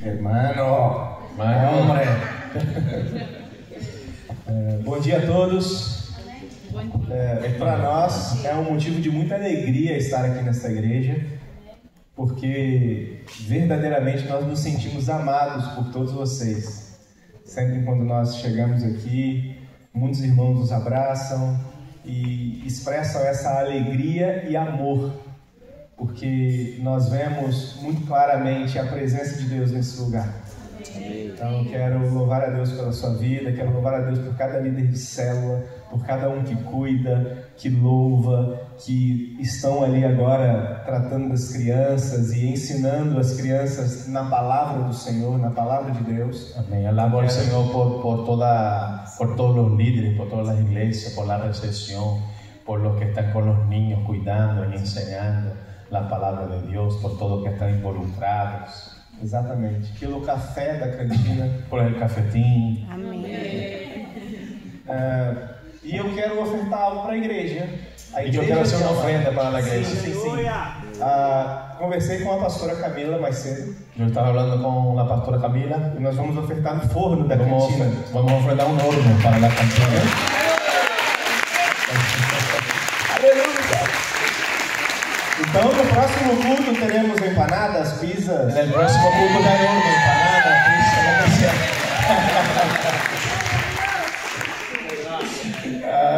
Hermano, hombre. Bom dia a todos. Para nós é um motivo de muita alegria estar aqui nesta igreja, porque verdadeiramente nós nos sentimos amados por todos vocês. Sempre quando nós chegamos aqui, muitos irmãos nos abraçam e expressam essa alegria e amor, porque nós vemos muito claramente a presença de Deus nesse lugar. Então eu quero louvar a Deus pela sua vida, quero louvar a Deus por cada líder de célula, por cada um que cuida, que louva, que estão ali agora tratando das crianças e ensinando as crianças na palavra do Senhor, na palavra de Deus. Amém. Alabo al Señor por todos los líderes, por todas las iglesias, por la recepción, por los que están con los niños cuidando y enseñando la palabra de Dios, por todos que están involucrados. Exatamente. Pelo café da cantina. Por el cafetín. Amém. E eu quero ofertar algo para a igreja. E eu quero hacer uma ofrenda para a igreja. Sim. Conversei com a pastora Camila mais cedo. Eu estava falando com a pastora Camila. E nós vamos ofertar no forno da cantina. Vamos ofertar um horno para a cantina. Aleluia! Então no próximo culto teremos empanadas, pizzas. No próximo culto teremos empanadas, pizzas, lo que sea.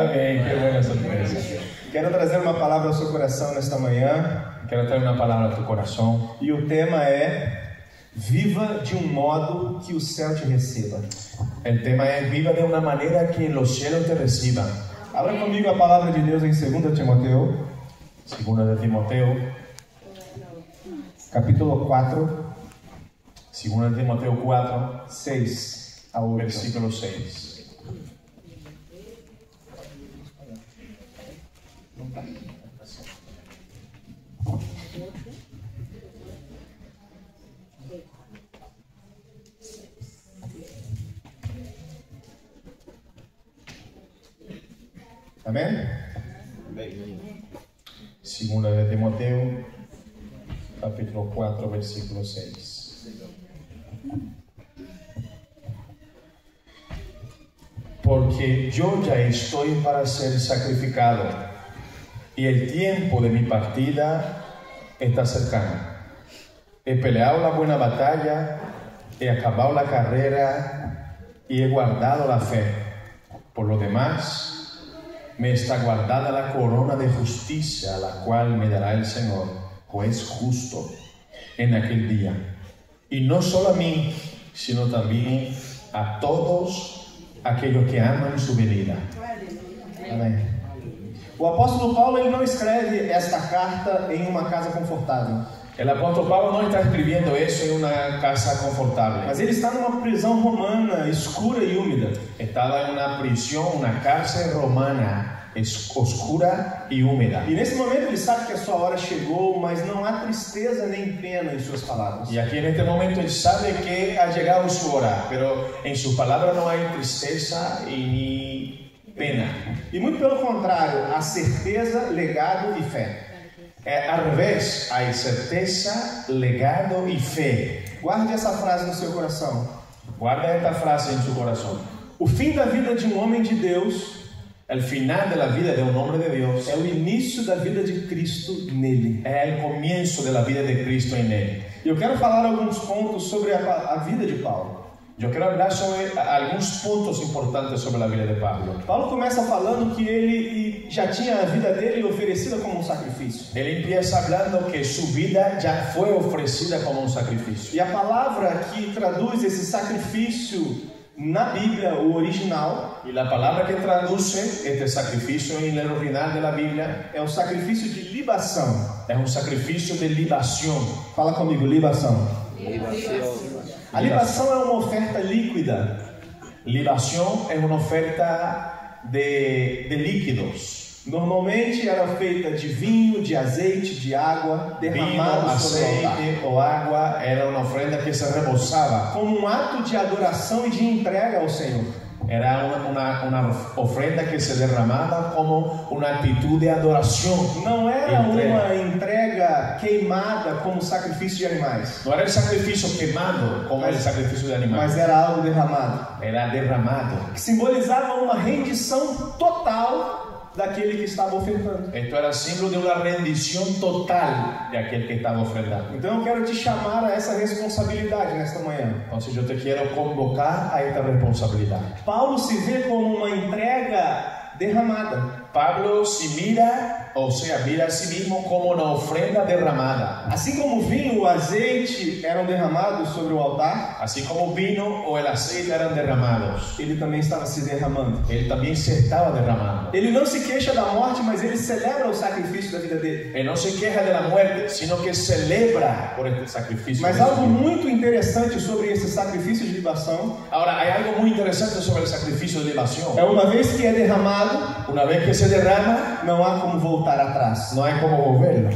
Amém, que buena sorpresa. Quero trazer uma palavra ao seu coração nesta manhã. Quero trazer uma palavra a tu coração. E o tema é: viva de um modo que o céu te receba. O tema é: viva de uma maneira que os céus te recebam. Abra comigo a palavra de Deus em 2 Timoteu. 2 de Timoteo, capítulo 4, 2 de Timoteo 4, 6 a 8. versículo 6. Amém? 2 de Timoteo, capítulo 4, versículo 6. Porque yo ya estoy para ser sacrificado, y el tiempo de mi partida está cercano. He peleado la buena batalla, he acabado la carrera, y he guardado la fe. Por lo demás, me está guardada la corona de justicia, la cual me dará el Señor, juez justo, en aquel día. Y no solo a mí, sino también a todos aquellos que aman su venida. Amém. O apóstolo Paulo ele não escreve esta carta em uma casa confortável. El apóstol Pablo no está escribiendo eso en una casa confortable. Mas ele está numa prisão romana escura e úmida. Estaba en una prisión, una cárcel romana oscura y húmeda. E nesse momento ele sabe que a sua hora chegou, mas não há tristeza nem pena em suas palavras. Y aquí en este momento él sabe que ha llegado su hora, pero en sus palabras no hay tristeza y ni pena. E muito pelo contrário, há certeza, legado e fé. Al revés, hay certeza, legado y fe. Guarde essa frase no seu coração. Guarda esta frase en su corazón. O fim da vida de um homem de Deus, el final de la vida de un hombre de Dios, é o início da vida de Cristo nele. es el comienzo de la vida de Cristo en él. E eu quero falar alguns pontos sobre a vida de Paulo. Yo quiero hablar sobre algunos puntos importantes sobre la vida de Pablo. Paulo começa falando que ele já tinha a vida dele oferecida como um sacrifício. Él empieza hablando que su vida ya fue ofrecida como un sacrificio. E a palavra que traduz esse sacrifício na Bíblia, o original, Y la palabra que traduce este sacrificio en el original de la Biblia é o sacrifício de libação. es un sacrificio de libación. Fala comigo, libação. A libação é uma oferta líquida. Libación es una oferta de líquidos. Normalmente era feita de vinho, de azeite, de água, Vino, derramado sobre o altar, aceite o agua era una ofrenda que se rebosaba. como um ato de adoração e de entrega ao Senhor. Era una ofrenda que se derramaba como una actitud de adoración. Não era uma entrega queimada como sacrifício de animais. No era el sacrificio quemado como el sacrificio de animales. Mas era algo derramado. Era derramado. Que simbolizava uma rendição total daquele que estava ofertando. Esto era símbolo de una rendición total de aquel que estaba ofrendando. Então eu quero te chamar a essa responsabilidade nesta manhã. Entonces yo te quiero convocar a esta responsabilidad. Paulo se vê como uma entrega derramada. Pablo se mira, o sea, mira a sí mismo como una ofrenda derramada. Assim como o vinho e o azeite eram derramados sobre o altar, Así como el vino o el aceite eran derramados, ele também estava se derramando. él también se estaba derramando. Ele não se queixa da morte, mas ele celebra o sacrifício da vida dele. Él no se queja de la muerte, sino que celebra por este sacrificio. Mas algo muito interessante sobre esse sacrifício de libação Ahora, hay algo muy interesante sobre el sacrificio de libación. é uma vez que é derramado, Una vez que se derrama, não há como voltar atrás. no hay como volverlo.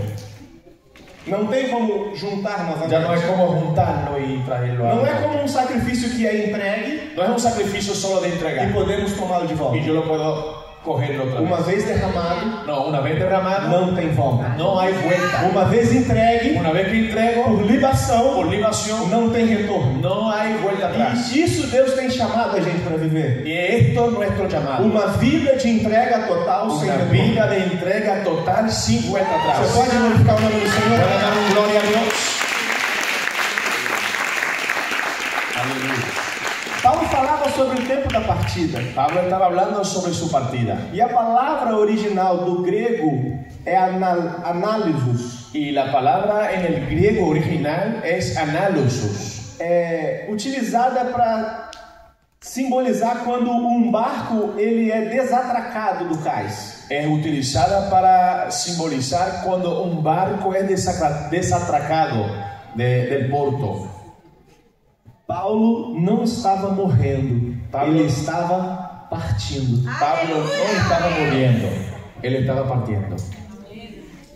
Não tem como juntar Ya no hay novamente. como juntarlo y traerlo a Não é como um sacrifício que é entregue No es un sacrificio solo de e entregar podemos tomá-lo de volta. y yo lo puedo cogerlo otra Uma vez. vez derramado, No, una vez derramado, não tem volta. no hay vuelta. Uma vez entregue Una vez que entrego por libação, por libación, não tem retorno. no hay vuelta atrás. E isso Deus tem chamado a gente para viver. Y esto es nuestro llamado. Uma vida de entrega total sem Una retorno. vida de entrega total sin vuelta atrás. Você pode glorificar o nome do Senhor? ¿Pueden dar un gloria a Dios? Aleluya. Paulo falava sobre o tempo da partida. Pablo estaba hablando sobre su partida. E a palavra original do grego é análisos. Y la palabra en el griego original es analusos. É utilizada para simbolizar quando um barco ele é desatracado do cais. Es utilizada para simbolizar cuando un barco es desatracado del puerto. Paulo não estava morrendo, Paulo- ele estaba partindo. Pablo no estaba muriendo, él estaba partiendo.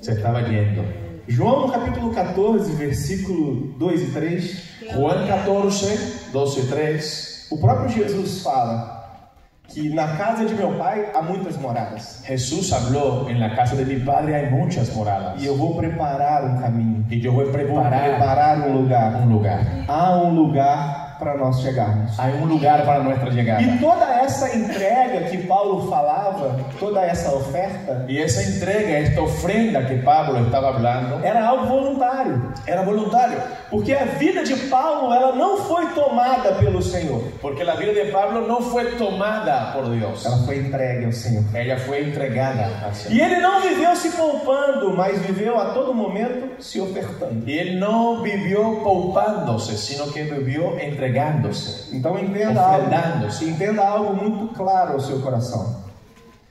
Se estaba yendo. João no capítulo 14, versículo 2 e 3, Juan 14, 12, 3. o próprio Jesus fala que na casa de meu pai há muitas moradas. Jesús habló: en la casa de mi padre hay muchas moradas. E eu vou preparar um caminho. Y yo voy a Vou preparar preparar um lugar. un lugar. Há um lugar para nós chegarmos. Hay un lugar para nuestra llegada. E toda essa entrega que Paulo falava, toda essa oferta, Y esa entrega, esta ofrenda que Pablo estaba hablando, era algo voluntário. era voluntario. Porque a vida de Paulo, ela não foi tomada pelo Senhor. Porque la vida de Pablo no fue tomada por Dios. Ela foi entregue ao Senhor. Ella fue entregada al Señor. E ele não viveu se poupando, mas viveu a todo momento se ofertando. Y él no vivió poupándose, sino que vivió entregándose. Então entenda algo muito claro ao seu coração.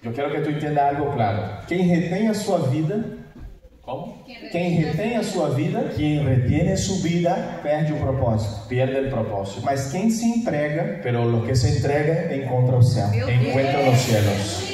Yo quiero que tú entiendas algo claro. Quem retém a sua vida, ¿Cómo? quem retém a sua vida, Quien retiene su vida perde o propósito. pierde el propósito. Mas quem se entrega, Pero los que se entregan encontra o céu. encuentran los cielos.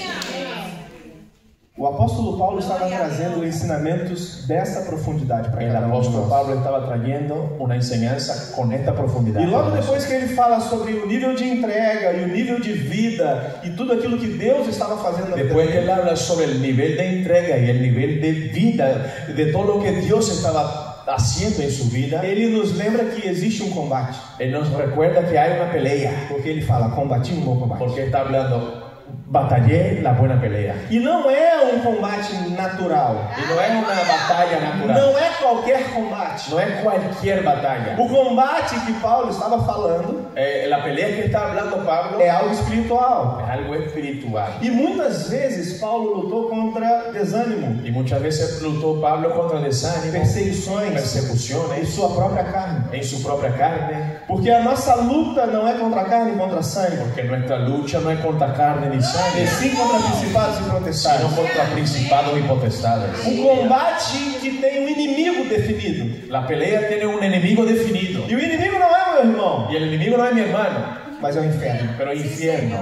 O apóstolo Paulo estava trazendo ensinamentos dessa profundidade para El cada um de apóstol nós. Pablo estaba trayendo una enseñanza con esta profundidad. E logo depois que ele fala sobre o nível de entrega e o nível de vida e tudo aquilo que Deus estava fazendo na vida Después que él dele, habla sobre el nivel de entrega y el nivel de vida, de todo lo que Dios estaba haciendo en su vida, ele nos lembra que existe um combate. él nos recuerda que hay una pelea. Porque ele fala, combati um bom combate. Porque está hablando, batallé la buena pelea. E não é um combate natural. Y no es una batalla natural. Não é qualquer combate. No es cualquier batalla. O combate que Paulo estava falando La pelea que está hablando Pablo é algo espiritual. es algo espiritual. E muitas vezes Paulo lutou contra desânimo, Y muchas veces luchó Pablo contra desánimo, perseguições em persecuciones sua própria carne. en su propia carne. Porque a nossa luta não é contra a carne e contra sangue, Porque nuestra lucha no es contra carne ni e sangre, sim contra principados e sino potestades. contra principados y potestades. Um combate que tem um inimigo definido. La pelea tiene un enemigo definido. E o inimigo não é meu irmão, Y el enemigo no es mi hermano, mas é o inferno. pero el infierno.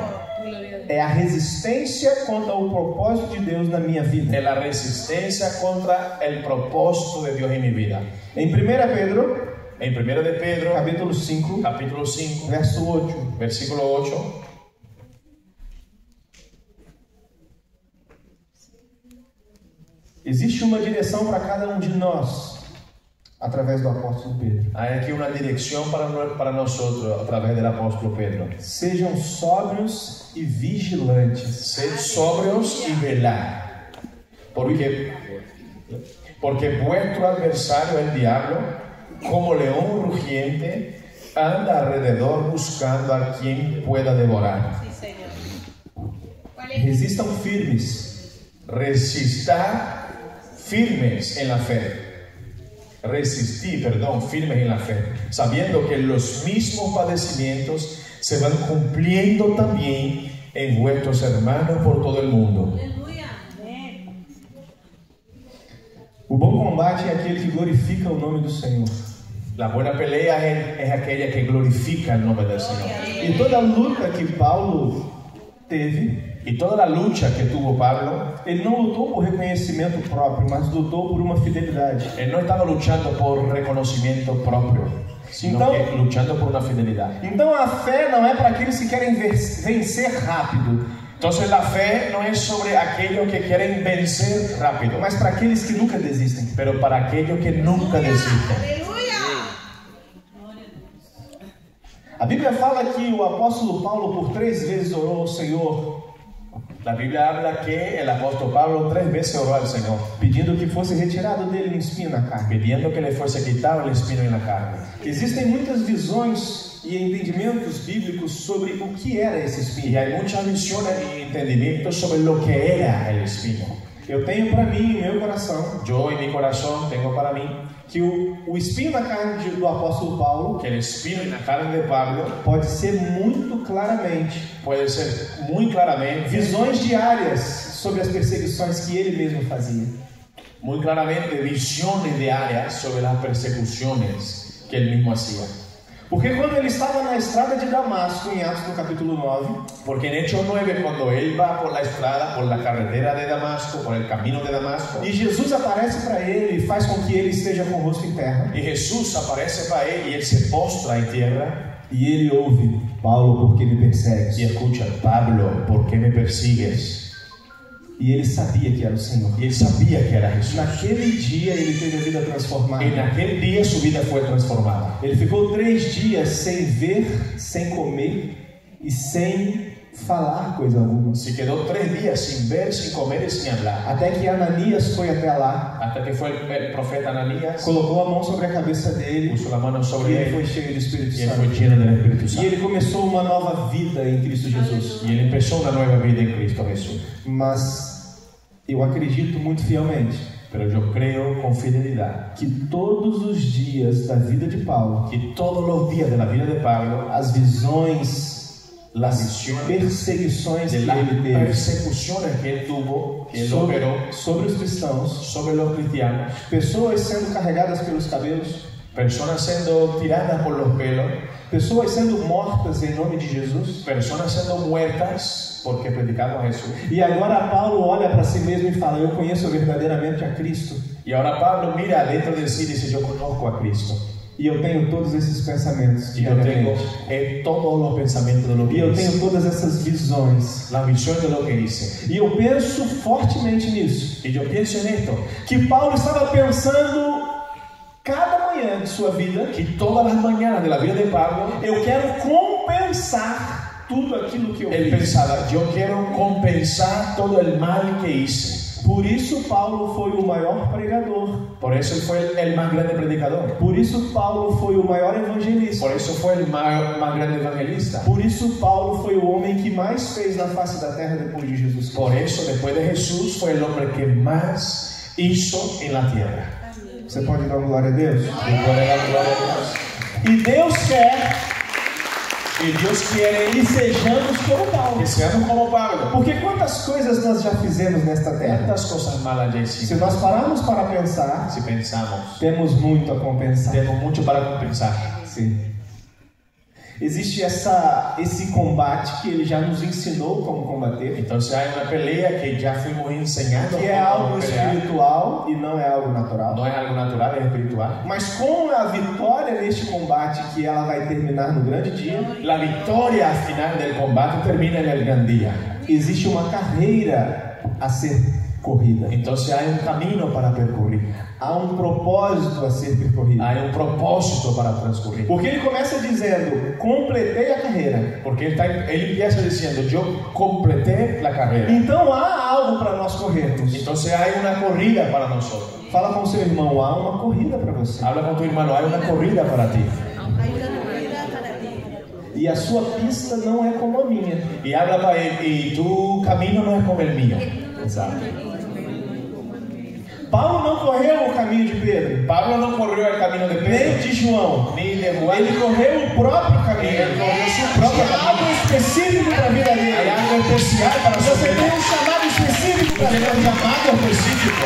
É a resistência contra o propósito de Deus na minha vida. Es la resistencia contra el propósito de Dios en mi vida. Em 1 Pedro, En 1 de Pedro, capítulo 5, capítulo 5, verso 8, versículo 8, Existe uma direção para cada um de nós, através do apóstolo Pedro. Hay aquí una dirección para nosotros a través del apóstol Pedro. Sejam sóbrios e vigilantes. Sed sobrios y velad. Porque vuestro adversario, el diablo, como león rugiente, anda alrededor buscando a quien pueda devorar. Resistam firmes. Resistad firmes en la fe. Firmes en la fe, sabiendo que los mismos padecimientos se van cumpliendo también en vuestros hermanos por todo el mundo. O bom combate é aquele que glorifica o nome do Senhor. La buena pelea es aquella que glorifica el nombre del Señor. E toda a luta que Paulo teve, y toda la lucha que tuvo Pablo, ele não lutou por reconhecimento próprio, mas lutou por uma fidelidade. Él no estaba luchando por reconocimiento propio, sino que luchando por una fidelidad. Então a fé não é para aqueles que querem vencer rápido. Entonces la fe no es sobre aquellos que quieren vencer rápido, mas para aqueles que nunca desistem. Pero para aquellos que nunca desisten. A Bíblia fala que o apóstolo Paulo por 3 vezes orou ao Senhor. La Biblia habla que el apóstol Pablo 3 veces oró al Señor, pedindo que fosse retirado dele um espinho na carne, pidiendo que le fuese quitado el espino en la carne. Existem muitas visões e entendimentos bíblicos sobre o que era esse espinho. Y hay muchas visiones y entendimientos sobre lo que era el espino. Eu tenho para mim, em meu coração, yo en mi corazón tengo para mí, que o espinho na carne do apóstolo Paulo, que el espino en la carne de Pablo, pode ser muito claramente, visões diárias sobre as perseguições que ele mesmo fazia. Muy claramente visiones diarias sobre las persecuciones que él mismo hacía. Porque quando ele estava na estrada de Damasco, em Atos no capítulo 9, porque en Hechos 9, cuando él va por la estrada, por la carretera de Damasco, por el camino de Damasco, e Jesus aparece para ele e faz com que ele esteja com o rosto em terra, y Jesús aparece para él y él se postra en tierra, e ele ouve: Paulo, por que me persegues? Y escucha: Pablo, ¿por qué me persigues? E ele sabia que era o Senhor. Y él sabía que era Jesús. Naquele dia ele teve a vida transformada. En aquel día su vida fue transformada. Ele ficou 3 dias sem ver, sem comer e sem falar coisa alguma. Se quedó 3 días sin ver, sin comer y sin hablar. Até que Ananias foi até lá. Hasta que fue el profeta Ananías. Colocou a mão sobre a cabeça dele. Puso la mano sobre e él. ele foi cheio do Espírito Y él Santo. fue lleno del Espíritu Santo. E ele começou uma nova vida em Cristo Jesus. Y él empezó una nueva vida en Cristo Jesús. Mas eu acredito muito fielmente, pero yo creo con fidelidad, que todos os dias da vida de Paulo, que todos los días de la vida de Pablo, as visões, las visiones, perseguições de que las ele teve, persecuciones que él tuvo, que él operó sobre os cristãos, sobre los cristianos, pessoas sendo carregadas pelos cabelos, personas siendo tiradas por los pelos, pessoas sendo mortas em nome de Jesus, personas siendo muertas porque predicamos a Jesús. E agora Paulo olha para si mesmo e fala: eu conheço verdadeiramente a Cristo. Y ahora Pablo mira dentro de sí y dice: yo conozco a Cristo. E eu tenho todos esses pensamentos. Y yo tengo todos los pensamientos de lo que E eu hice. tenho todas essas visões. La visión de lo que hice. E eu penso fortemente nisso. Y yo pienso en esto, Que Paulo estava pensando cada manhã de sua vida, que todas las mañanas de la vida de Pablo, eu quero compensar tudo aquilo que eu él fiz. pensaba: yo quiero compensar todo el mal que hice. Por isso Paulo foi o maior pregador. Por eso él fue el más grande predicador. Por isso Paulo foi o maior evangelista. Por eso fue el más grande evangelista. Por isso Paulo foi o homem que mais fez na face da terra depois de Jesus. Por eso, después de Jesús, fue el hombre que más hizo en la tierra. Você pode dar glória a Deus? Y puede dar gloria a Dios. E Deus quer Y Dios quiere que sejamos como Paulo. que seamos como Pablo. Porque quantas coisas nós já fizemos nesta terra? ¿Cuántas cosas malas ya Se hicimos? nós pararmos para pensar, Si pensamos, temos muito a compensar. tenemos mucho para compensar. Sim. Existe esse combate que ele já nos ensinou como combater, Entonces hay una pelea que ya fuimos enseñando que é cómo algo pelear. espiritual e não é algo natural. No es algo natural, es espiritual. Mas com a vitória neste combate, que ela vai terminar no grande dia, La victoria al final del combate termina en el gran día. existe uma carreira a ser corrida. Entonces hay un camino para percorrer. Há um propósito a ser percorrido. Hay un propósito para transcurrir. Porque ele começa dizendo, completei a carreira. Porque él empieza diciendo, yo completé la carrera. Então há algo para nós corrermos. Entonces hay una corrida para nosotros. Fala com seu irmão, há uma corrida para você. Habla con tu hermano, hay una corrida para ti. E a sua pista não é como a minha. Y habla para él, y tu camino no es como el mío. Exato. Paulo não correu o caminho de Pedro. Pablo no corrió el camino de Nem Pedro, de João. ni de Juan. Ele correu o próprio caminho. Ele correu seu próprio Tinha algo caminho. específico para a vida Hay dele. algo especial para su Você vida. tem um chamado específico para a Tiene vida. un llamado específico.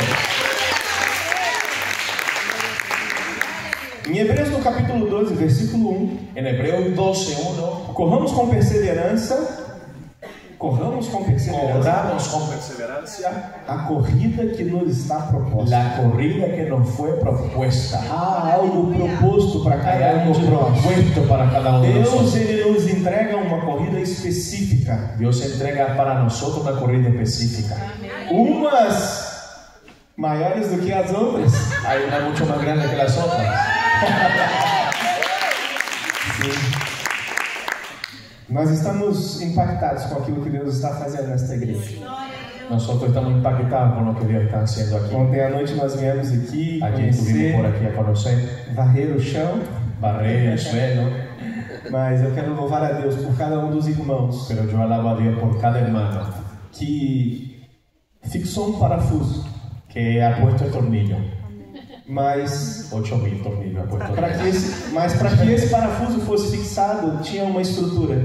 Em Hebreus no capítulo 12, versículo 1. En Hebreos 12:1, Corramos com perseverança. Corramos com perseverança. corramos con perseverancia A corrida que nos está proposta. la corrida que nos fue propuesta. Há algo proposto para Hay cada um algo de nós. propuesto para cada uno de Deus, nosotros. ele nos entrega uma corrida específica. Dios entrega para nosotros una corrida específica. Umas maiores do que as outras. Hay una mucho más grande que las otras. Nós estamos impactados com aquilo que Deus está fazendo nesta igreja. Nosotros estamos impactados con lo que Dios está haciendo aquí. Ontem à noite nós viemos aqui Ayer estuvimos por conhecer, aquí a conocer, varrer o chão, barrer el suelo, mas eu quero louvar a Deus por cada um dos irmãos pero yo alabo a Dios por cada hermano que fixou um parafuso, que ha puesto el tornillo. mas 8.000 tornillos ha puesto. para que esse parafuso fosse fixado, tinha uma estrutura.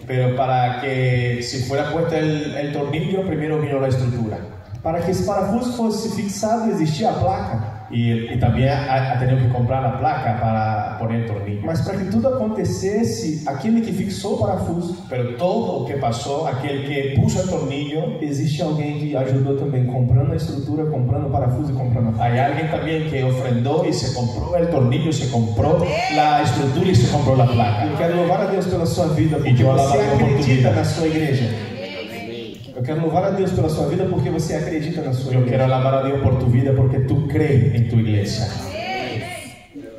Pero para que si fuera puesto el tornillo, primero vino la estructura. Para que esse parafuso fosse fixado, existia a placa. Y también ha tenido que comprar la placa para poner el tornillo. Mas para que tudo acontecesse, aquele que fixou o parafuso, Pero todo lo que pasó, aquel que puso el tornillo, existe alguém que ajudou também, comprando a estrutura, comprando o parafuso e comprando a placa. hay alguien también que ofrendó y se compró el tornillo, se compró la estructura y se compró la placa. Eu quero louvar a Deus pela sua vida, porque E eu você alabo a Deus por tua acredita vida. na sua igreja. Eu quero louvar a Deus pela sua vida, porque você acredita na sua Yo igreja. quiero alabar a Dios por tu vida porque tú crees en tu iglesia.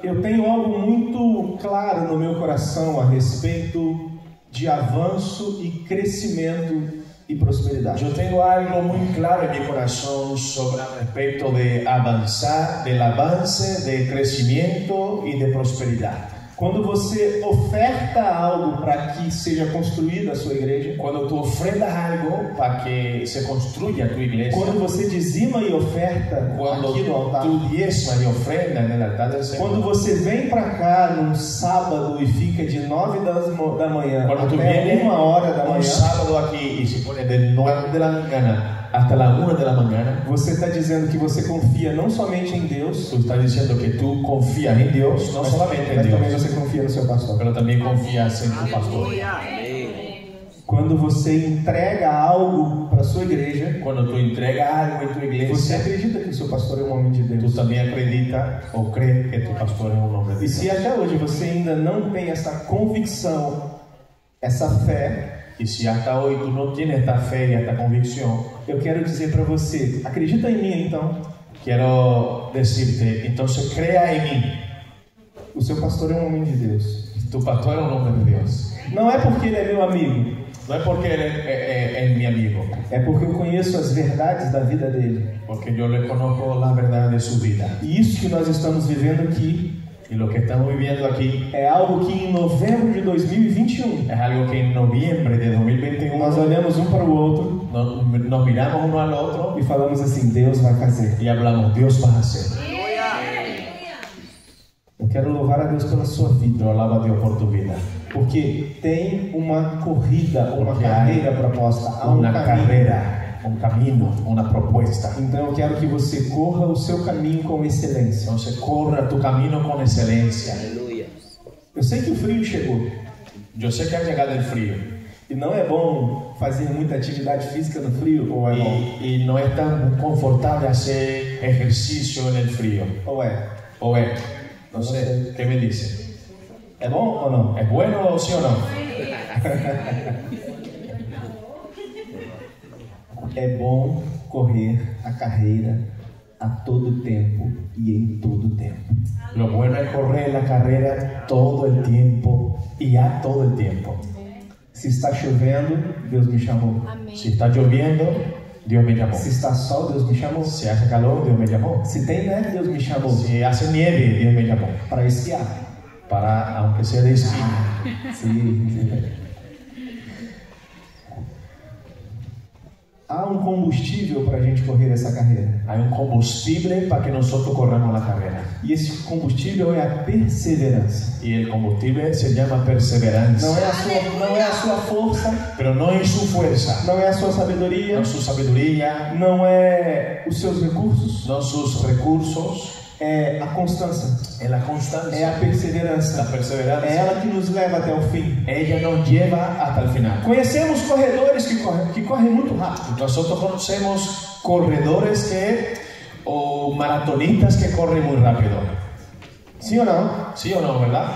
Eu tenho algo muito claro no meu coração a respeito de avanço e crescimento e prosperidade. Yo tengo algo muy claro en mi corazón sobre respecto de avanzar, del avance, de crecimiento y de prosperidad. Quando você oferta algo para que seja construída a sua igreja, Cuando tú ofrendas algo para que se construya tu iglesia, quando você dizima e oferta cuando aqui no altar, tú diezmas y ofrendas en el altar del Señor, quando você vem para cá num sábado e fica de 9 da manhã cuando tú até vienes 1 hora da un manhã, sábado aquí y se pone de 9 de la mañana hasta las 1 de la mañana, você está dizendo que você confia não somente em Deus, tú estás diciendo que tú confías en Dios, no solamente en mas também Dios, você confia no seu pastor. pero también confías en tu pastor. Quando você entrega algo para sua igreja, Cuando tú entregas algo en tu você iglesia, acredita que o seu pastor é um homem de tú Deus. también acreditas o crees que tu pastor es un hombre de E Dios. se até hoje você ainda não tem essa convicção, essa fé, Y si hasta hoy tú no tienes esta fe y esta convicción, eu quero dizer para você, acredita em mim então. quiero decirte, entonces crea en mí. O seu pastor é um homem de Deus. Tu pastor es un hombre de Dios. Não é porque ele é meu amigo, No es porque él es mi amigo, é porque eu conheço as verdades da vida dele. porque yo le conozco la verdad de su vida. E isso que nós estamos vivendo aqui Y lo que estamos viviendo aquí é algo que em novembro de 2021 es algo que en noviembre de nós 2021 olhamos um para o outro nos miramos uno al otro e falamos assim, Deus vai fazer. y hablamos, Dios va a hacer. Eu quero louvar a Deus pela sua vida, Yo alabo a Dios por tu vida. porque tem uma corrida, uma Porque carreira proposta, há um Una caminho. carrera, un camino, una propuesta. Então eu quero que você corra o seu caminho com excelência. Entonces corra tu camino con excelencia. Eu sei que o frio chegou Yo sé que ha llegado el frío e não é bom fazer muita atividade física no frio, ou é bom? y no es tan confortable hacer ejercicio en el frío. Ou é? O es, no sé, ¿qué me dice? É bom ou não? ¿Es bueno sí o no? É bom correr a carreira a todo tempo e em todo tempo. Lo bueno es correr la carrera todo el tiempo y a todo el tiempo. Se está chovendo, Deus me chamou. Amém. Si está lloviendo, Dios me llamó. Se está sol, Deus me chamou. Si hace calor, Dios me llamó. Se tem neve, Deus me chamou. Si hace nieve, Dios me llamó. Para esquiar. Para, aunque sea de esquí. Sim. Há combustível para a gente correr essa carreira. Hay un combustible para que nosotros corramos la carrera. E esse combustível é a perseverança. Y el combustible se llama perseverancia. Não é a sua força, Pero no es su fuerza, não é a sua sabedoria, no su sabiduría, não é os seus recursos, no sus recursos, é a constância, es la é constancia, a perseverança. la É perseverancia. ela que nos leva até o fim. Ella nos lleva hasta el final. Conhecemos corredores que correm muito rápido. Nosotros conocemos corredores o maratonistas que corren muy rápido. Sim ou não? ¿Sí o no, verdad?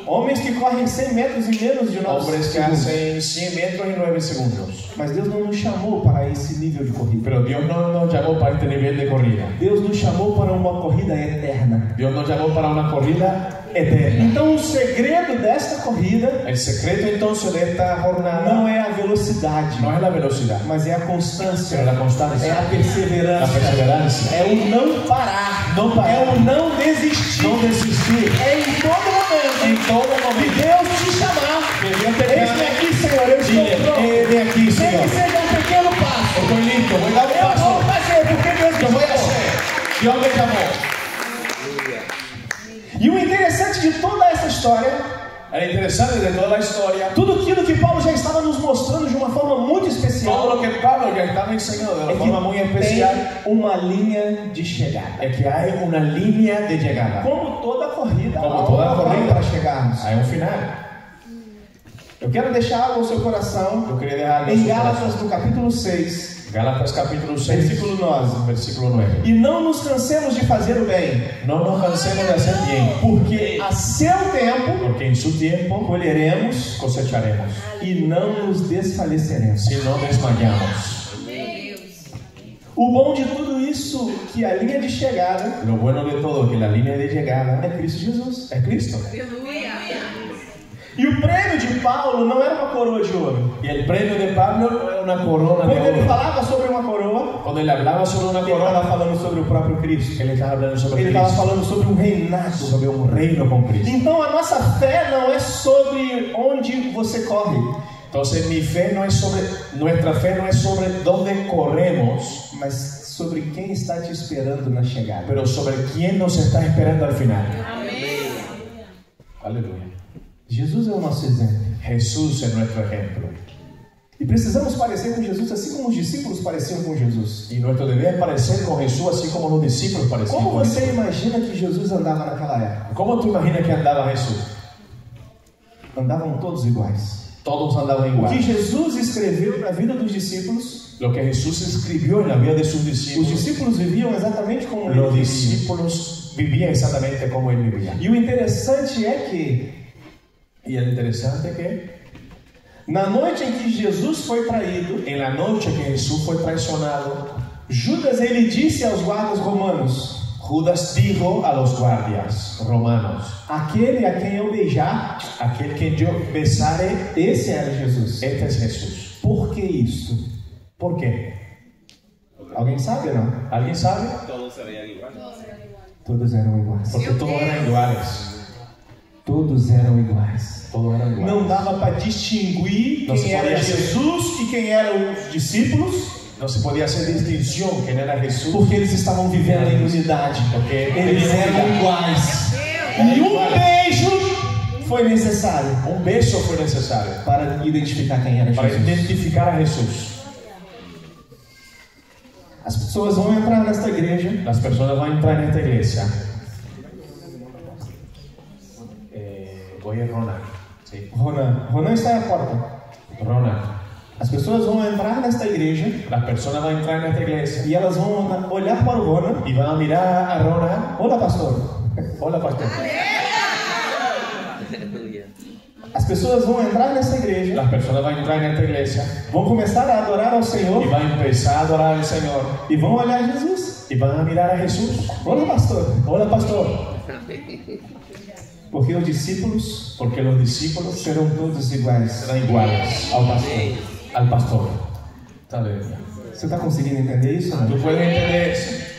Homens que correm 100 metros em menos de 9 Hombres que segundos. hacen 100 metros en 9 segundos. Mas Deus não nos chamou para esse nível de corrida. Pero Dios no nos llamó para este nivel de corrida. Deus nos chamou para uma corrida eterna. Dios nos llamó para una corrida eterna. Então o segredo desta corrida El secreto entonces de esta jornada não é a velocidade, no es la velocidad, mas é a constância, pero la constancia, é a perseverança, la perseverancia, é o não parar, Não parar. é o não desistir, no desistir é em todo momento. en todo E momento. Deus te chamar. Que Dios te Eis-me llame. aqui, Senhor, eu estou Dile, pronto. de aquí, Nem Señor. que seja um pequeno passo. Estoy listo, voy a dar un Eu vou paso. fazer, porque Deus Lo me voy a chamou. hacer. Dios me llamó. E o interessante de toda essa história, Es interesante de toda la historia, tudo aquilo que Paulo já estava nos mostrando de uma forma muito todo especial, lo que Pablo ya estaba enseñando de é una forma muy que especial, tem uma linha de chegada. es que hay una línea de llegada. Como toda corrida, Como há toda uma hora corrida. para chegarmos. Hay un final. Eu quero deixar algo ao seu coração Yo quería dejar em Gálatas, no capítulo 6, Gálatas capítulo 6, versículo 9. versículo 9. E não nos cansemos de fazer o bem, No nos cansemos de hacer bien, porque a seu tempo porque en su tiempo colheremos cosecharemos, e não nos desfaleceremos. si no desmayamos. O bom de tudo isso, que a linha de chegada Lo bueno de todo es que la línea de é llegada Cristo Jesus. es Cristo. E o prêmio de Paulo não era uma coroa de ouro. Y el premio de Pablo no era una corona Quando de ele oro. falava sobre uma coroa, Cuando él hablaba sobre una ele corona, estava falando sobre o próprio Cristo. él estaba hablando sobre Ele estava Cristo, falando sobre um reinado. sobre un reino con Cristo. Então a nossa fé não é sobre onde você corre, Entonces nuestra fe no es sobre dónde corremos, mas sobre quem está te esperando na chegada. pero sobre quién nos está esperando al final. Aleluya. Jesus é o nosso exemplo. Jesús es nuestro ejemplo. E precisamos parecer com Jesus assim como os discípulos pareciam com Jesus. Y nuestro deber es parecer con Jesús así como los discípulos parecían Como con você Jesús. imagina que Jesus andava naquela época? ¿Cómo tú imaginas que andaba Jesús? Andavam todos iguais. Todos andaban O que igual. Jesus escreveu na vida dos discípulos, Lo que Jesús escribió en la vida de sus os discípulos, discípulos viviam exatamente como ele los vivia. discípulos vivían exactamente como él vivía. E o interessante é que Y lo interesante es que na noite em que Jesus foi traído, en la noche que Jesús fue traicionado, Judas ele disse aos guardas romanos: Judas dijo a los guardias romanos: aquele a quem eu beijar, aquel que yo besare, esse era Jesus. este es Jesús. Por que isso? ¿Por qué? Alguém sabe ou não? ¿Alguien sabe? Todos serían iguales. Todos eram iguais. Porque todos eran iguales. Todos eram iguais. Todos eran iguales. Não dava para distinguir Não se quem era podia ser. Jesus e quem eram os discípulos, No se podía hacer distinción quién era Jesús, porque eles estavam vivendo em unidade. porque Eles eram iguais. E um beijo foi necessário un beso fue necesario para identificar quem era para Jesus. identificar a Jesús. As pessoas vão entrar nesta igreja Las personas van a entrar en esta iglesia. Voy a Ronald. Sí. Ronan está à porta. Ronald. As pessoas vão entrar nesta igreja Las personas van a entrar en esta iglesia e elas vão olhar para o Ronan. y van a mirar a Ronald. Olá, pastor. Hola, pastor. As pessoas vão entrar nessa igreja. Las personas van a entrar en esta iglesia. Vão começar a adorar ao Senhor. Y van a empezar a adorar al Señor. E vão olhar Jesus. Y van a mirar a Jesús. Olá, pastor. Hola, pastor. Porque os discípulos Porque los discípulos serão todos iguais. serán iguales al pastor. Aleluya. Você está conseguindo entender isso? ¿Tú puedes entender eso?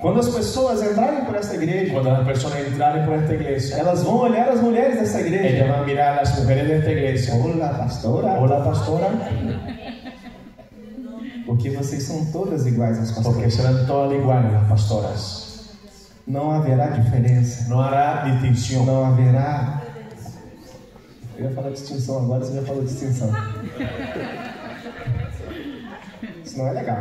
Quando as pessoas entrarem por esta igreja, Cuando las personas entraren por esta iglesia, elas vão olhar as mulheres dessa ellas igreja. van a mirar a las mujeres de esta iglesia. Olá, pastora. Hola, pastora. Porque vocês são todas iguais às Porque pastoras. serán todas iguales las pastoras. Não haverá diferença. No hará distinción. Não haverá. Eu ia falar distinção agora, você já falou distinção. Isso não é legal.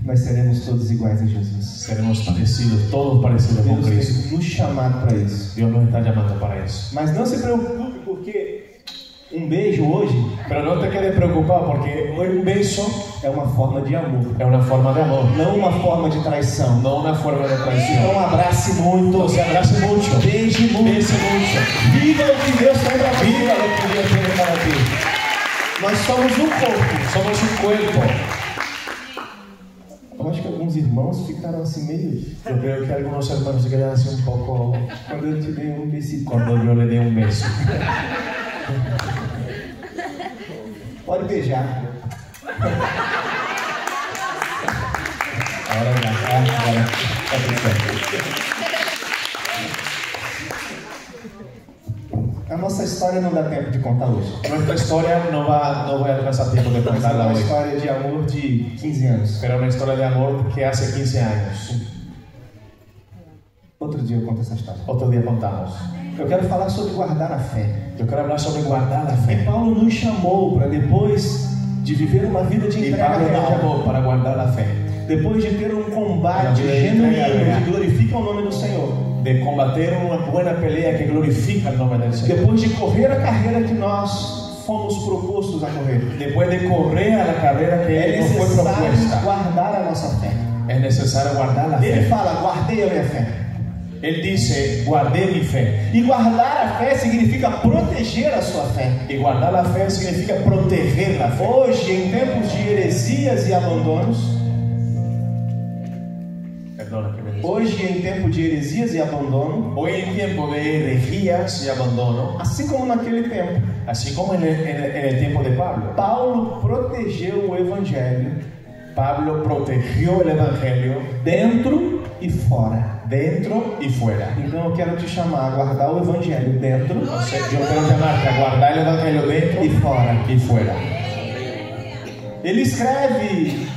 Nós seremos todos iguais a Jesus. Seremos parecidos, todos parecidos con Deus Cristo. tem nos chamado para isso. Dios nos está llamando para eso. Mas não se preocupe, porque um beijo hoje Pero no te quedes preocupado porque un beso é uma forma de amor, es una forma de amor, não uma forma de traição. no una forma de traición. Então abrace muito, No se abrace mucho, beije muito, bese mucho, viva o que Deus tem para viva viva. lo que Dios tiene para ti. Nós somos um corpo. Somos un cuerpo. Eu acho que alguns irmãos ficaram assim meio. Yo creo que algunos hermanos se quedan así un poco Quando eu te dei um besito. cuando yo le dé un beso. Pode beijar. Ahora ya, ahora está perfecto. A nossa história não dá tempo de contar hoje. Nuestra historia no va a alcanzar tiempo de Mas é contarla uma hoy. história de amor de 15 anos. Pero una historia de amor que hace 15 años. Outro dia eu conto essa história. Otro día contamos. Eu quero falar sobre guardar a fé. Yo quiero hablar sobre guardar la E fe. Paulo nos chamou para depois de viver uma vida de Y entrega Pablo nos real, llamó para guardar la fe. depois de ter um combate Uma vida de genuíno entrega real. que glorifica o nome do Senhor, De combater una buena pelea que glorifica el nombre del Señor. depois de correr a carreira que nós fomos propostos a correr, Después de correr a la carrera que é nos fue necessário propuesta, guardar a nossa fé. es necesario guardar la Ele fe. fala, guardei a minha fé. Él dice, guardé mi fe. E guardar a fé significa proteger a sua fé. Y guardar la fe significa proteger la fe. Hoje, em tempos de heresias e abandonos, Perdona que me dice. hoje em tempo de heresias e abandono, Hoy en tiempo de herejías y abandono, assim como naquele tempo, así como en el tiempo de Pablo, Paulo protegeu o evangelho Pablo protegió el evangelio dentro e fora. dentro y fuera. Então eu quero te chamar a guardar o evangelho dentro O sea, yo quiero llamarte a guardar el evangelio dentro e fora. y fuera. Ele escreve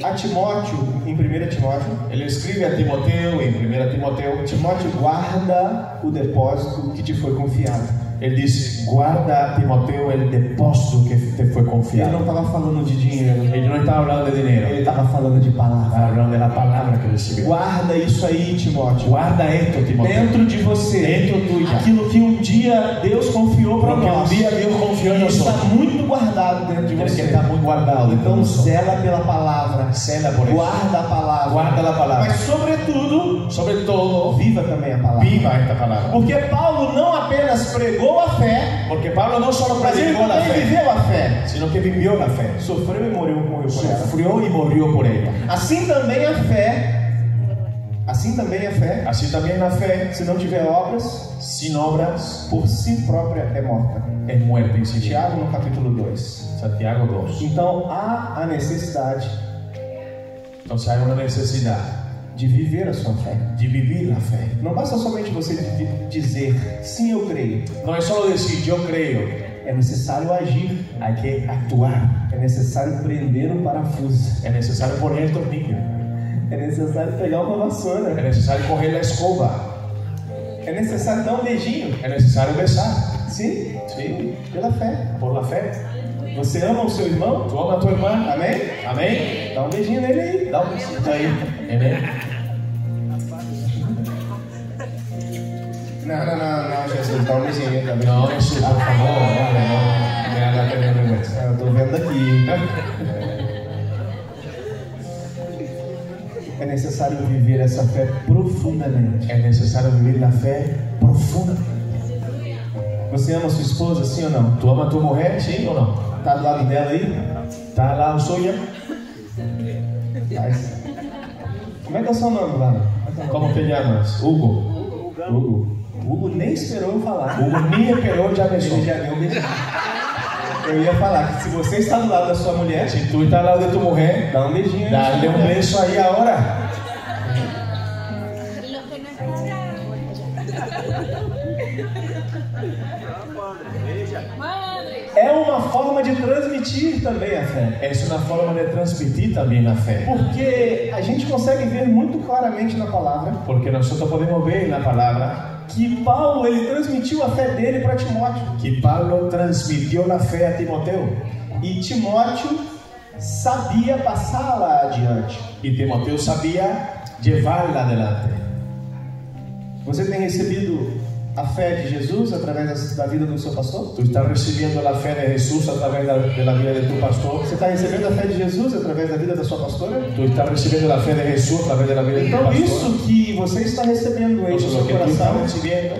a Timóteo, em 1 Timóteo, Él escribe a Timoteo en 1 Timoteo, Timóteo, guarda o depósito que te foi confiado. él dice, guarda Timoteo el depósito que te fue Ele não confiado. estava falando de dinheiro, Él no estaba hablando de dinero, ele estava falando de estaba palavra. hablando de la palabra que recibió. Guarda isso aí, Timóteo. Guarda esto, Timoteo. Dentro de você, Dentro tuyo. aquilo que um dia Deus confiou para Lo que un nós, día Dios confió en está nosotros. muito guardado dentro de Tiene que você. estar muy guardado dentro de Então nosotros. zela pela palavra, Cela por eso. guarda a palavra, Guarda la palabra. mas sobretudo Sobre todo, viva também a palavra. viva esta palabra. Porque Paulo não apenas pregou a fé, Porque Pablo no solo mas ele predicó la também fe, viveu a fé. sino que vivió la fe. Sofreu e morreu por ela. Sufrió y murió por ella. Assim também a fé, Así también la fe, se não tiver obras, sin obras, por si própria é morta. es muerte en sí misma. Tiago no capítulo 2. Santiago 2. Então há a necessidade Entonces hay una necesidad de viver a sua fé. de vivir la fe. Não basta somente você dizer sim, eu creio. No es solo decir yo creo, É necessário agir. hay que actuar. É necessário prender o parafuso. Es necesario poner el tornillo. É necessário pegar uma vassoura. Es necesario coger la escoba. É necessário dar um beijinho. Es necesario besar. Sim, Sí, pela fé. por la fe. Você ama o seu irmão? ¿Tú amas a tu hermano? Amém? Amén. Dá um beijinho nele aí. Da un besito ahí. Amén. Não, Jesus, dá um beijinho também. No, Jesús, por favor, vale, no me haga tener vergüenza. Eu tô vendo aqui. É necessário viver essa fé profundamente. Es necesario vivir la fe profunda. Você ama sua esposa, sim ou não? ¿Tú amas a tu mujer, sí o no? Tá do lado dela aí? ¿Está al lado suya? Como é que é o seu nome, Lana? ¿Cómo te llamas? Hugo. Hugo nem esperou eu falar. Hugo ni esperó, ya besó. Ele já deu um beijinho. Eu ia falar que se você está do lado da sua mulher, Si tú estás al lado de tu mujer, dá um beijinho aí. dale un beso ahí ahora. É uma forma de transmitir também a fé. Es una forma de transmitir también la fe. Porque a gente consegue ver muito claramente na palavra Porque nosotros podemos ver en la palabra que Paulo ele transmitiu a fé dele para Timóteo. que Pablo transmitió la fe a Timoteo. E Timóteo sabia passá-la adiante. Y Timoteo sabía llevarla adelante. Você tem recebido a fé de Jesus através da vida do seu pastor? Tú estás recibiendo la fe de Jesús a través de la vida de tu pastor. Você está recebendo a fé de Jesus através da vida da sua pastora? Tú estás recibiendo la fe de Jesús a través de la vida de tu Então pastor. isso que você está recebendo aí no Entonces, seu lo que tú estás coração, recibiendo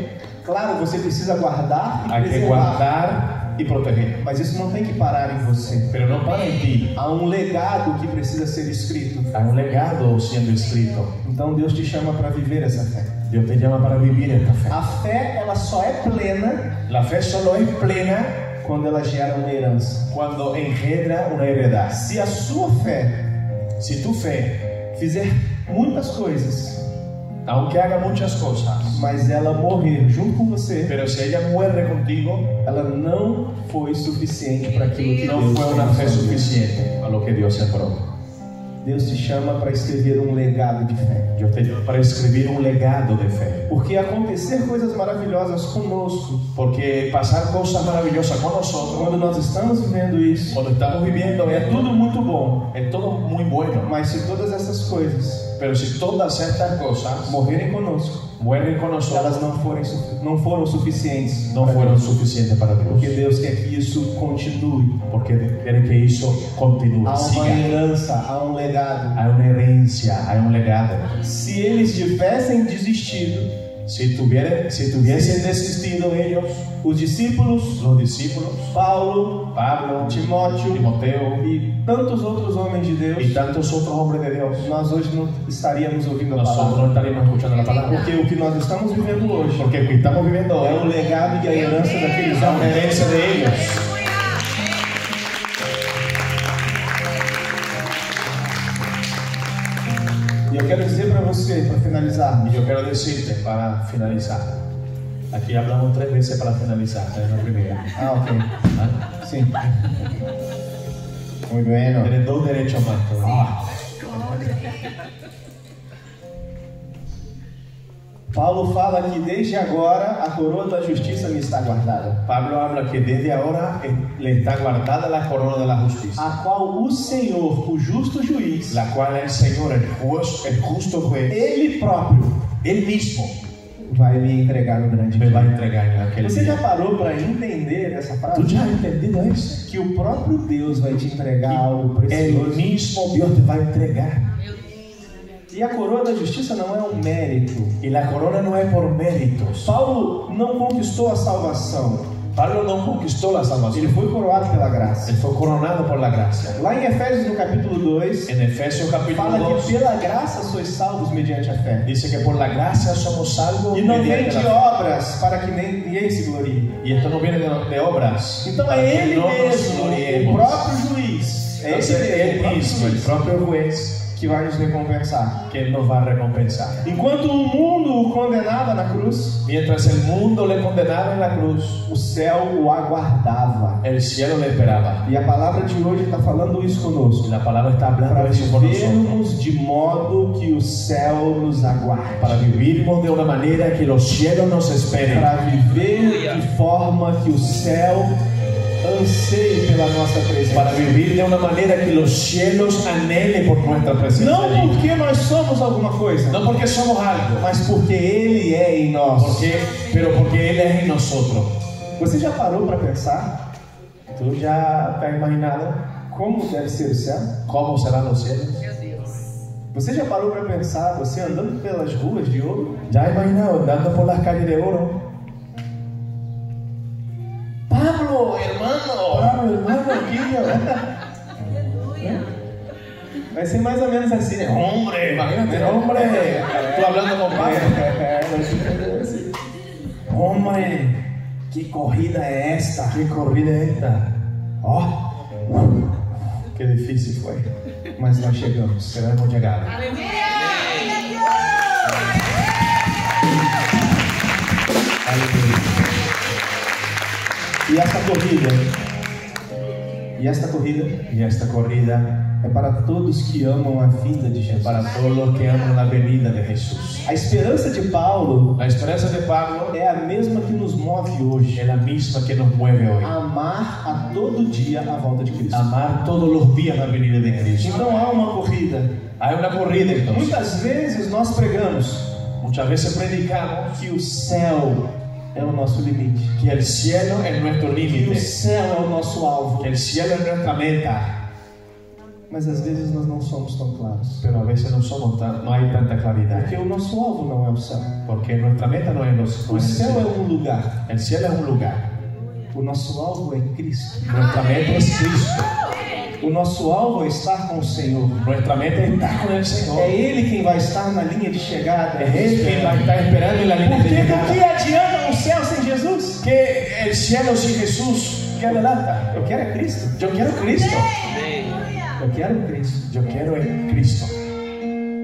claro, você precisa guardar e hay que preservar. guardar y proteger. Mas isso não tem que parar em você. Pero no para en ti. Há um legado que precisa ser escrito. Hay un legado siendo escrito. Então Deus te chama para viver essa fé. Dios te llama para vivir esta fe. A fé, ela só é plena La fe solo es plena quando ela gera uma herança. cuando engendra una heredad. Se a sua fé Si tu fe, fizer muitas coisas, aunque haga muchas cosas, mas ela morrer junto com você, pero si ella muere contigo, ela não foi suficiente para aquilo que no Deus fue una fe pensou. suficiente a lo que Dios sembró. Deus te chama para escrever um legado de fé. Dios te llama para escribir un legado de fe. Porque acontecer coisas maravilhosas conosco, Porque pasar cosas maravillosas con nosotros, quando nós estamos vivendo isso, cuando estamos viviendo é esto, tudo muito bom. es todo muy bueno. Mas se todas essas coisas Pero si todas estas cosas morrerem conosco, mueren con nosotros, elas não foram suficientes. no para fueron Deus. suficientes para Porque Dios. Deus quer que isso continue. Porque quiere que eso continúe, Há uma siga. herança, há um legado. Hay una herencia, hay un legado. Se eles tivessem desistido, Si tuviesen desistido ellos, os discípulos, los discípulos, Paulo, Pablo, Timóteo Timoteo e tantos outros homens de Deus, y tantos otros hombres de Dios, nós hoje não estaríamos ouvindo a nosotros palavra. no estaríamos escuchando la palabra. Porque o que nós estamos vivendo hoje Porque lo que estamos viviendo é o hoy legado e a herança daqueles es una homens. herencia de ellos. E eu quero dizer para você, para finalizar, Y yo quiero decirte para finalizar. Aquí hablamos 3 veces para finalizar, esta es la primera. ok, ¿Ah? sim. Muito bem, Tienes 2 derechos más todavía. Paulo fala que desde agora a coroa da justiça me está guardada, Pablo habla que desde ahora le está guardada la corona de la justicia, a qual o Senhor, o justo juiz, la cual el Señor, el justo juez, Ele próprio Él mismo vai me entregar no grande me va a dia. entregar en aquel Você já día. parou para entender essa ¿Tú frase? ya has entendido eso? Que o próprio Deus vai te entregar algo El precioso. mismo Dios te va a entregar. E a coroa da justiça não é um mérito. Y la corona no es por méritos. Paulo não conquistou a salvação. Pablo no conquistó la Ele salvación. foi coroado pela graça. Él fue coronado por la gracia. Lá em Efésios, no capítulo 2, En Efesios capítulo fala que 2 pela graça sois salvos mediante a fé. dice que por la gracia somos salvos E não vem mediante de la fe. obras para que ninguém se glorie. Y esto no viene de obras. Então para é que Ele no nos mesmo, o gloriemos. próprio juiz. É Entonces, Ele Él mesmo, mismo, el propio juez, que vai nos recompensar. que Él nos va a recompensar. Enquanto o mundo o condenava na cruz, Mientras el mundo le condenaba en la cruz, o céu o aguardava. el cielo le esperaba. E a palavra de hoje está falando isso conosco. Y la palabra está hablando Para eso con nosotros. vivermos de modo que o céu nos aguarde. Para vivirmos de una manera que los cielos nos esperen. Para viver de forma que o céu anseie pela nossa presença. Para vivir de una manera que los cielos anhelen por nuestra presencia. Não allí. porque nós somos alguma coisa, No porque somos algo, mas porque Ele é em nós. pero porque Él es en nosotros. Você já parou para pensar ¿Tú ya te has imaginado como deve ser o céu? cómo serán los cielos? Você já parou para pensar, você andando pelas ruas de ouro? ¿Ya imaginado andando por las calles de oro? Pablo, hermano, Guillo. Vai ser mais ou menos assim, né? Hombre, imagínate, hombre. Tú hablando con Pablo. Hombre, que corrida é esta? ¿Qué corrida es esta? Ó, Qué difícil fue. mas nós chegamos. Pero hemos llegado. E esta corrida Y esta corrida é para todos que amam a vinda de Jesus. para todos los que aman la venida de Jesús. A esperança de Paulo La esperanza de Pablo é a mesma que nos move hoje. es la misma que nos mueve hoy. Amar a todo dia a volta de Cristo. Amar todos los días la venida de Cristo. Então há uma corrida. Hay una corrida entonces. Muitas vezes nós pregamos Muchas veces predicamos que o céu é o nosso limite, que el cielo es nuestro que o límite, céu é o nosso alvo. que el cielo es nuestra meta, Mas às vezes nós não somos tão claros, pero a veces no hay tanta claridad, porque o nosso alvo não é o céu. porque nuestra meta no es O el céu é cielo. um lugar, El cielo es un lugar, o nosso alvo é Cristo. nuestra meta es Cristo, O nosso alvo é estar com o Senhor. nuestra meta es estar con el Señor, É Ele quem vai estar na linha de chegada. es Él quien va a estar esperando en la línea de Porque do llegada. que adianta o céu sem Jesus? Que el cielo sin Jesús, ¿qué adelanta? Eu quero é Cristo. Yo quiero Cristo, Eu quero Cristo. yo quiero el Cristo.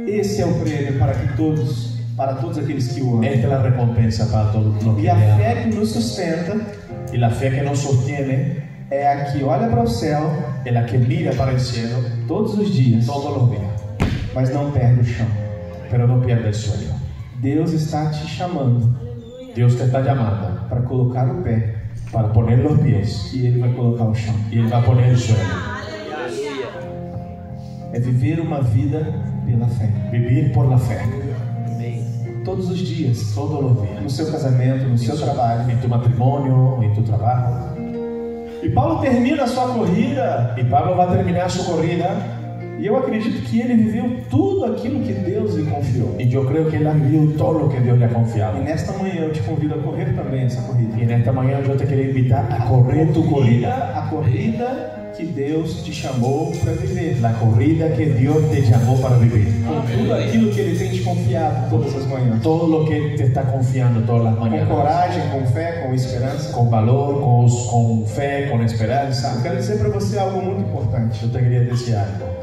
Esse é o prêmio para todos aqueles que o amam. Esta es la recompensa para todos los que E a le aman. fé que nos sustenta Y la fe que nos sostiene é a que olha para o céu es la que mira para el cielo todos os dias, todos los días, mas não perde o chão. pero no pierde el sueño. Deus está te chamando Dios te está llamando para colocar o pé para poner los pies e Ele vai colocar o chão. y Él va a poner el suelo. É viver uma vida pela fé. Vivir por la fe, Todos os dias, todos los días, no seu casamento, no seu trabalho. en tu matrimonio, en tu trabajo. E Paulo termina a sua corrida Y Pablo va a terminar su corrida e eu acredito que ele viveu tudo aquilo que Deus lhe confiou. y yo creo que él ha vivido todo lo que Dios le ha E confiado. nesta manhã eu te convido a correr também essa corrida. Y en esta mañana yo te quería invitar a correr tu corrida, A corrida que Deus te chamou para viver. la corrida que Dios te llamó para vivir. Com tudo aquilo que Ele tem te confiado todas as manhãs. Todo lo que Él te está confiando todas las Com mañanas. coragem, com fé, com esperança. Con valor, con fe, con esperanza. Eu quero dizer para você algo muito importante. Yo te quería decir algo.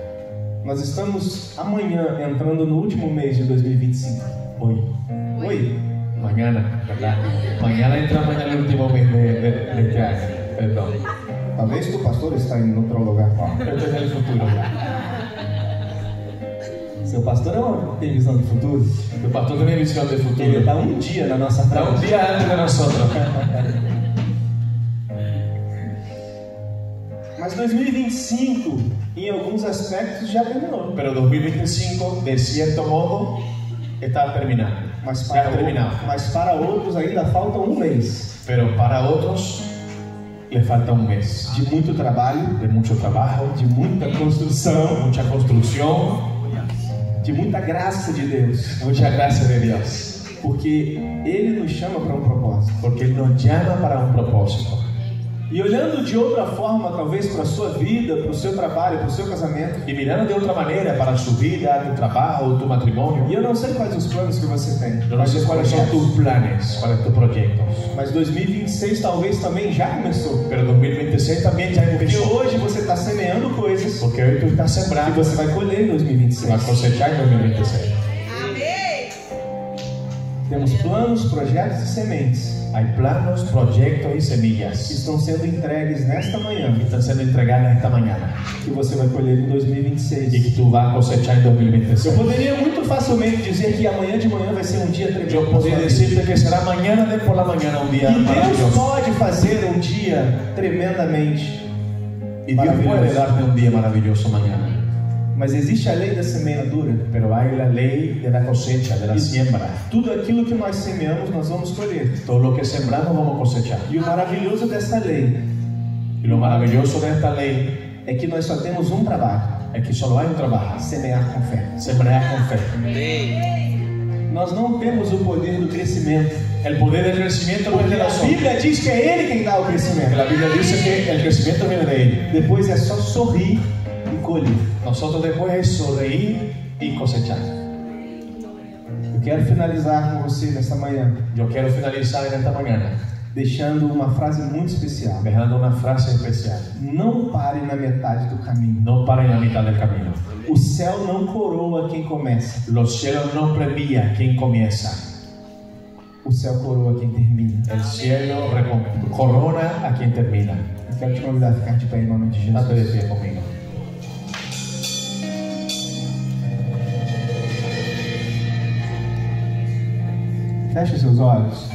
Nós estamos amanhã entrando no último mês de 2025. Hoy, Oi? mañana, ¿verdad? Mañana entramos en el último mes de este año. Perdón. Talvez tu pastor está em outro lugar. Esto es el futuro ya. Seu pastor tem visão de futuro? Tu pastor tiene visión del Ele futuro. está um dia na nossa Está un frente. día antes de nosotros. Mas 2025, em alguns aspectos, já terminou. Pero 2025, de cierto modo, está terminando. Mas Ya ha terminado. para outros ainda falta um mês Pero para otros, le falta un mes de muito trabalho, de mucho trabajo, de muita construção, mucha construcción, de muita graça de Deus. mucha gracia de Dios. Porque Ele nos chama para um propósito. Porque Él nos llama para un propósito. E olhando de outra forma, talvez para a sua vida, para o seu trabalho, para o seu casamento. Y mirando de otra manera para su vida, tu trabajo, tu matrimonio. E eu não sei quais os planos que você tem. Yo no sé cuáles son tus planes, cuáles tus proyectos. Mas 2026 talvez também já começou. Pero 2026 también ya Porque empezó. hoje você está semeando coisas Porque hoy tú estás que sembrando, você vai colher em vas a 2026. cosechar en 2026. Temos planos, projetos e sementes Hay planos, proyectos y que semillas estão sendo entregues nesta manhã, que están siendo entregadas esta mañana que você vai colher em y 2026. que tú vas a cosechar en Eu 2026. poderia muito facilmente dizer que amanhã de manhã vai ser um dia tremendo. Yo na podría sua vida. decirte que será mañana de por la mañana un día E Deus maravilloso. pode fazer um dia tremendamente, Y Dios puede darte un día maravilloso mañana. mas existe a lei da semeadura. Pero hay la ley de la cosecha, de la siembra. Tudo aquilo que nós semeamos, nós vamos colher. Todo lo que sembramos vamos a cosechar. E o maravilhoso dessa lei Y lo maravilloso de esta ley é que nós só temos um trabalho. es que solo hay un trabajo: semear com fé. sembrar con fe. Nós não temos o poder do crescimento. El poder del crecimiento no es Porque de a nosotros. Bíblia diz que é Ele quem dá o Que crescimento. la Biblia dice que el crecimiento viene de Él. Depois é só sorrir e colher. Nosotros después es sonreír y cosechar. Eu quero finalizar com você nesta manhã, Yo quiero finalizar en esta mañana deixando uma frase muito especial. dejando una frase especial: Não pare na metade do caminho. no paren en la mitad del camino. O céu não coroa quem começa. Los cielos no premian quien comienza. O céu coroa quem termina. El cielo corona a quien termina. Eu quero te convidar a ficar de pé em nome de Date de Jesus. pie conmigo. Feche seus olhos.